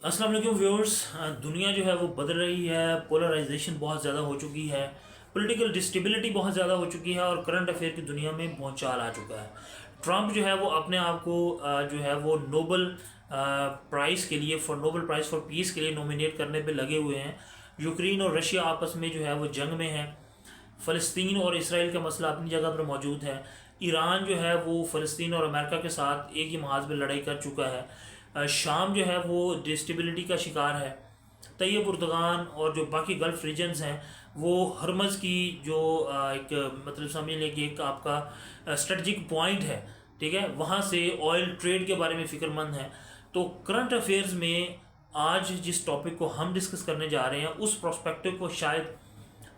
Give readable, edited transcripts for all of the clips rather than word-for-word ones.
अस्सलाम वालेकुम व्यूअर्स। दुनिया जो है वो बदल रही है, पोलराइजेशन बहुत ज़्यादा हो चुकी है, पॉलिटिकल डिस्टेबिलिटी बहुत ज़्यादा हो चुकी है और करंट अफेयर की दुनिया में भूचाल आ चुका है। ट्रंप जो है वो अपने आप को जो है वो नोबल प्राइज़ के लिए नोबल प्राइज़ फॉर पीस के लिए नॉमिनेट करने पे लगे हुए हैं। यूक्रेन और रशिया आपस में जो है वो जंग में है। फ़लस्तीन और इसराइल का मसला अपनी जगह पर मौजूद है। ईरान जो है वो फ़लस्तीन और अमेरिका के साथ एक ही महाज पर लड़ाई कर चुका है। शाम जो है वो डिस्टेबिलिटी का शिकार है। तैयब उर्दगान और जो बाकी गल्फ़ रीजन्स हैं वो हरमज़ की जो एक मतलब समझ लें कि एक आपका स्ट्रेटजिक पॉइंट है, ठीक है, वहाँ से ऑयल ट्रेड के बारे में फ़िक्रमंद है। तो करंट अफेयर्स में आज जिस टॉपिक को हम डिस्कस करने जा रहे हैं उस प्रोस्पेक्टिव को शायद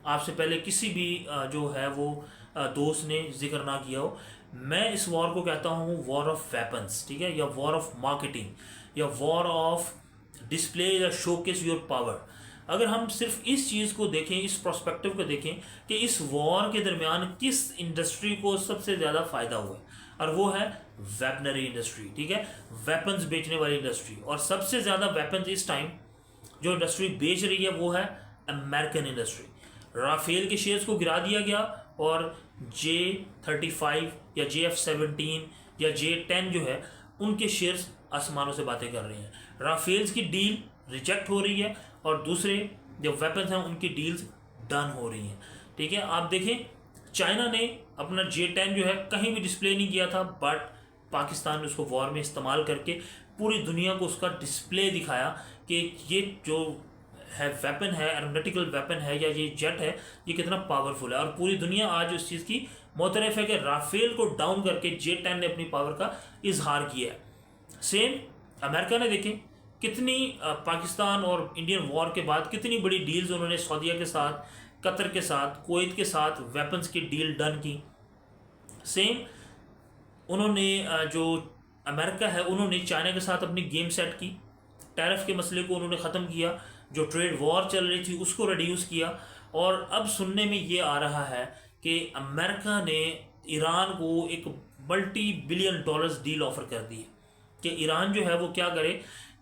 आपसे पहले किसी भी जो है वो दोस्त ने जिक्र ना किया हो। मैं इस वॉर को कहता हूँ वॉर ऑफ वेपन्स, ठीक है, या वॉर ऑफ मार्केटिंग या वॉर ऑफ डिस्प्ले या शोकेस योर पावर। अगर हम सिर्फ इस चीज़ को देखें, इस प्रोस्पेक्टिव को देखें कि इस वॉर के दरमियान किस इंडस्ट्री को सबसे ज़्यादा फ़ायदा हुआ है, और वो है वेपनरी इंडस्ट्री, ठीक है, वेपन्स बेचने वाली इंडस्ट्री। और सबसे ज़्यादा वेपन्स इस टाइम जो इंडस्ट्री बेच रही है वो है अमेरिकन इंडस्ट्री। राफेल के शेयर्स को गिरा दिया गया और J-35 या JF-17 या J-10 जो है उनके शेयर्स आसमानों से बातें कर रहे हैं। राफेल्स की डील रिजेक्ट हो रही है और दूसरे जो वेपन्स हैं उनकी डील्स डन हो रही हैं, ठीक है। आप देखें, चाइना ने अपना J-10 जो है कहीं भी डिस्प्ले नहीं किया था, बट पाकिस्तान ने उसको वॉर में इस्तेमाल करके पूरी दुनिया को उसका डिस्प्ले दिखाया कि ये जो है वेपन है, एरोनॉटिकल वेपन है या ये जेट है, ये कितना पावरफुल है। और पूरी दुनिया आज उस चीज़ की मोतरफ है कि राफेल को डाउन करके J-10 ने अपनी पावर का इजहार किया है। सेम अमेरिका ने देखें कितनी पाकिस्तान और इंडियन वॉर के बाद कितनी बड़ी डील्स उन्होंने सऊदीया के साथ, कतर के साथ, कुवैत के साथ वेपन्स की डील डन की। सेम उन्होंने जो अमेरिका है उन्होंने चाइना के साथ अपनी गेम सेट की, टैरिफ के मसले को उन्होंने ख़त्म किया, जो ट्रेड वॉर चल रही थी उसको रिड्यूस किया। और अब सुनने में ये आ रहा है कि अमेरिका ने ईरान को एक multi billion dollars deal offer कर दी है कि ईरान जो है वो क्या करे,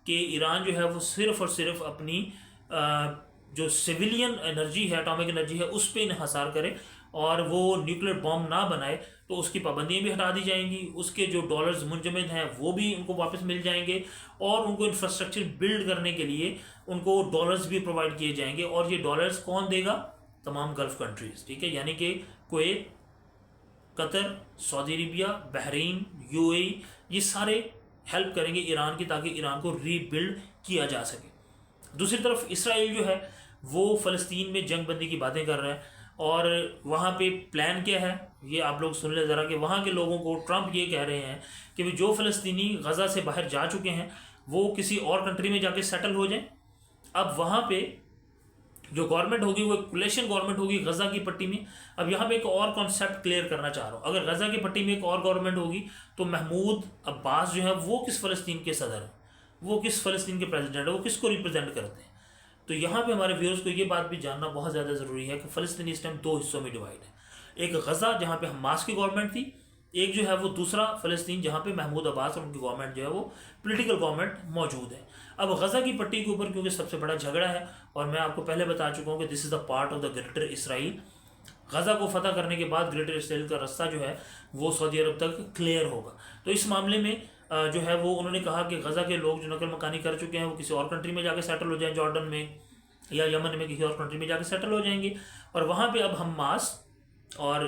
कि ईरान जो है वो सिर्फ़ और सिर्फ अपनी जो सिविलियन एनर्जी है, एटॉमिक एनर्जी है, उस पर इन्हिसार करे और वो न्यूक्लियर बॉम्ब ना बनाए, तो उसकी पाबंदियाँ भी हटा दी जाएंगी, उसके जो डॉलर्स मुंजमद हैं वो भी उनको वापस मिल जाएंगे और उनको इंफ्रास्ट्रक्चर बिल्ड करने के लिए उनको डॉलर्स भी प्रोवाइड किए जाएंगे। और ये डॉलर्स कौन देगा? तमाम गल्फ़ कंट्रीज़, ठीक है, यानी कि Kuwait, Qatar, Saudi Arabia, Bahrain, UAE, ये सारे हेल्प करेंगे ईरान की ताकि ईरान को रीबिल्ड किया जा सके। दूसरी तरफ इसराइल जो है वो फ़लस्तीन में जंग बंदी की बातें कर रहा है और वहाँ पे प्लान क्या है ये आप लोग सुन ले ज़रा, कि वहाँ के लोगों को ट्रंप ये कह रहे हैं कि जो फ़लस्तीनी गज़ा से बाहर जा चुके हैं वो किसी और कंट्री में जाके सेटल हो जाएं। अब वहाँ पे जो गवर्नमेंट होगी वो कोलेशन गवर्नमेंट होगी गज़ा की पट्टी में। अब यहाँ पे एक और कॉन्सेप्ट क्लियर करना चाह रहा हूँ, अगर गज़ा की पट्टी में एक और गवर्नमेंट होगी तो महमूद अब्बास जो है वो किस फ़लस्तीन के सदर हैं, वो किस फ़लस्तीन के प्रेसिडेंट है, वो किसको रिप्रेजेंट करते हैं। तो यहाँ पे हमारे व्यूअर्स को ये बात भी जानना बहुत ज़्यादा ज़रूरी है कि फ़लस्तीन इस टाइम दो हिस्सों में डिवाइड है। एक गज़ा जहाँ पे हमास की गवर्नमेंट थी, एक जो है वो दूसरा फ़लस्तीन जहाँ पे महमूद अब्बास और उनकी गवर्नमेंट जो है वो पॉलिटिकल गवर्नमेंट मौजूद है। अब गज़ा की पट्टी के ऊपर क्योंकि सबसे बड़ा झगड़ा है और मैं आपको पहले बता चुका हूँ कि this is the part of the greater Israel. Gaza को फतह करने के बाद ग्रेटर इसराइल का रास्ता जो है वो सऊदी अरब तक क्लियर होगा। तो इस मामले में जो है वो उन्होंने कहा कि गज़ा के लोग जो नकल मकानी कर चुके हैं वो किसी और कंट्री में जाके सेटल हो जाएं, जॉर्डन में या यमन में किसी और कंट्री में जाके सेटल हो जाएंगे। और वहाँ पे अब हमास और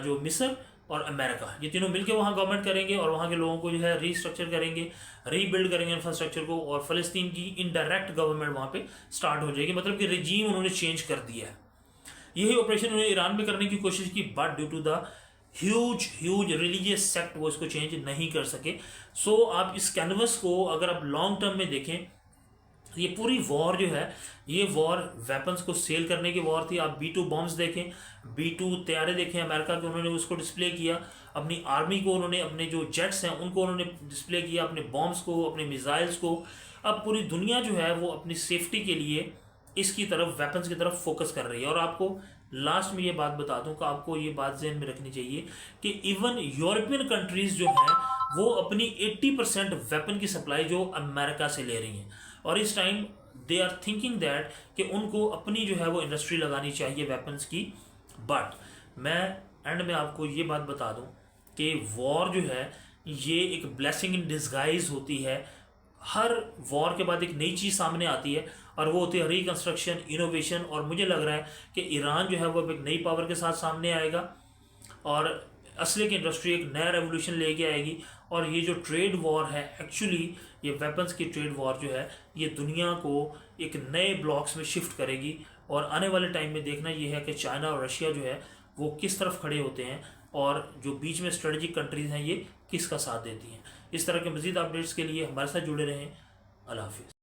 जो मिस्र और अमेरिका ये तीनों मिलकर वहाँ गवर्नमेंट करेंगे और वहाँ के लोगों को जो है रीस्ट्रक्चर करेंगे, रीबिल्ड करेंगे इंफ्रास्ट्रक्चर को, और फ़लस्तीन की इनडायरेक्ट गवर्नमेंट वहाँ पे स्टार्ट हो जाएगी। मतलब कि रिजीम उन्होंने चेंज कर दिया है। यही ऑपरेशन उन्होंने ईरान में करने की कोशिश की, but due to the huge religious sect वो इसको चेंज नहीं कर सके। सो आप इस कैनवस को अगर आप लॉन्ग टर्म में देखें, ये पूरी वॉर जो है ये वॉर वेपन्स को सेल करने की वॉर थी। आप B-2 बॉम्ब्स देखें, B-2 तैयारे देखें अमेरिका के, उन्होंने उसको डिस्प्ले किया, अपनी आर्मी को उन्होंने, अपने जो जेट्स हैं उनको उन्होंने डिस्प्ले किया, अपने बॉम्ब्स को, अपने मिसाइल्स को। अब पूरी दुनिया जो है वो अपनी सेफ्टी के लिए इसकी तरफ, वेपन्स की तरफ फोकस कर रही है। और आपको लास्ट में ये बात बता दूं कि आपको ये बात ज़हन में रखनी चाहिए कि इवन यूरोपियन कंट्रीज़ जो हैं वो अपनी 80% वेपन की सप्लाई जो अमेरिका से ले रही हैं। और इस time they are thinking that कि उनको अपनी जो है वो इंडस्ट्री लगानी चाहिए वेपन्स की। बट मैं एंड में आपको ये बात बता दूं कि वॉर जो है ये एक ब्लेसिंग इन डिस्गाइज होती है। हर वॉर के बाद एक नई चीज़ सामने आती है और वो होती है रिकंस्ट्रक्शन, इनोवेशन। और मुझे लग रहा है कि ईरान जो है वो अब एक नई पावर के साथ सामने आएगा और असले की इंडस्ट्री एक नया रेवोल्यूशन लेके आएगी। और ये जो ट्रेड वॉर है एक्चुअली ये वेपन्स की ट्रेड वॉर जो है ये दुनिया को एक नए ब्लॉक्स में शिफ्ट करेगी। और आने वाले टाइम में देखना ये है कि चाइना और रशिया जो है वो किस तरफ खड़े होते हैं और जो बीच में स्ट्रेटजिक कंट्रीज़ हैं ये किसका साथ देती हैं। इस तरह के मज़ीद अपडेट्स के लिए हमारे साथ जुड़े रहें। अल्लाह हाफिज़।